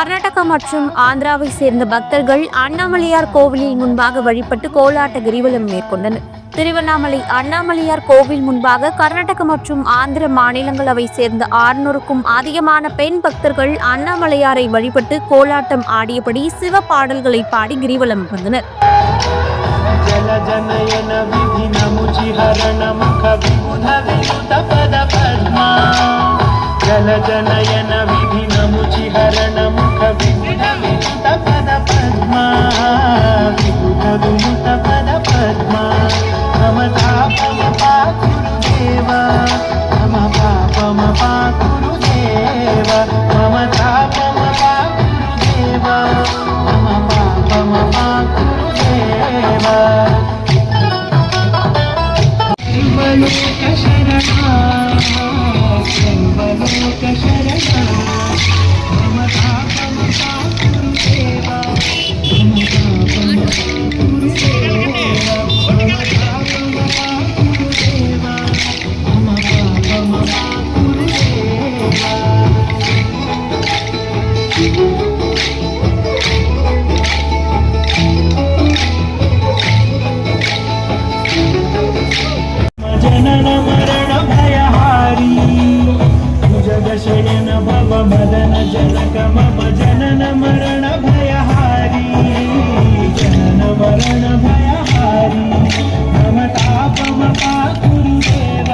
கர்நாடகா மற்றும் ஆந்திராவை சேர்ந்த பக்தர்கள் அண்ணாமலையார் கோவிலில் முன்பாக வழிபட்டு கோலாட்ட கிரிவலம் மேற்கொண்டனர். திருவண்ணாமலை அண்ணாமலையார் கோவில் முன்பாக கர்நாடக மற்றும் ஆந்திர மாநிலங்களவை சேர்ந்த 600க்கும் அதிகமான பெண் பக்தர்கள் அண்ணாமலையாரை வழிபட்டு கோலாட்டம் ஆடியபடி சிவ பாடல்களை பாடி கிரிவலம் வந்தனர். జలజనయన విధినముచిహరణ ముఖ విబుధ వినుత పద పద్మా విబుధ వినుత పద పద్మా మమ పాపమ పాకురు దేవ మమ పాపమ పాకురు దేవ మమ పాపమ పాకురు దేవ మమ పాపమ పాకురు దేవ సర్వలోక శరణా మమ పాపమ పాకురు దేవ మమ పాపమ పాకురు దేవ మమ పాపమ పాకురు దేవ మమ పాపమ పాకురు దేవ జనన మరణ భయహారీ జగశయన భవ మదన జనక మమ జనన మరణ భయహారీ జనన మరణ భయహారీ మమ తాపమ పాకురు దేవ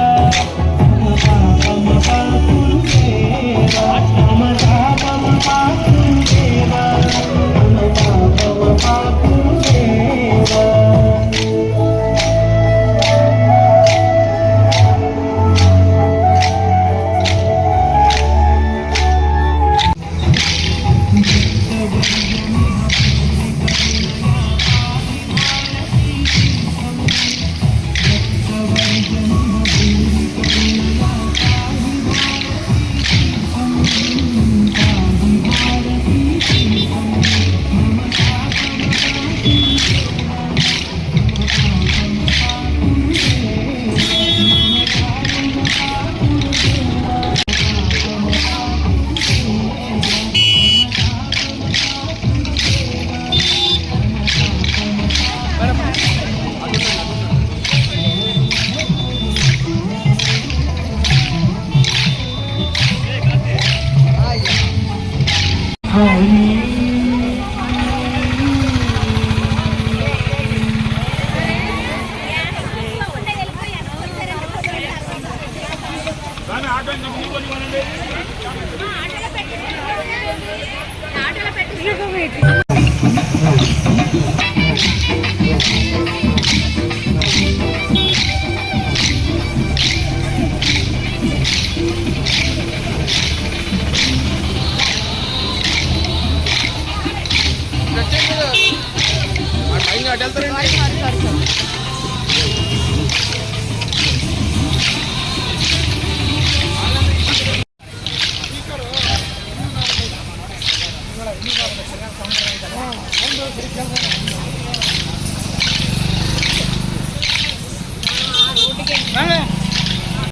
మమ పాపమ పాకురు దేవ మమ తాపమ పాకురు దేవ మమ పాపమ పాకురు దేవ అటు వెళ్తారండి.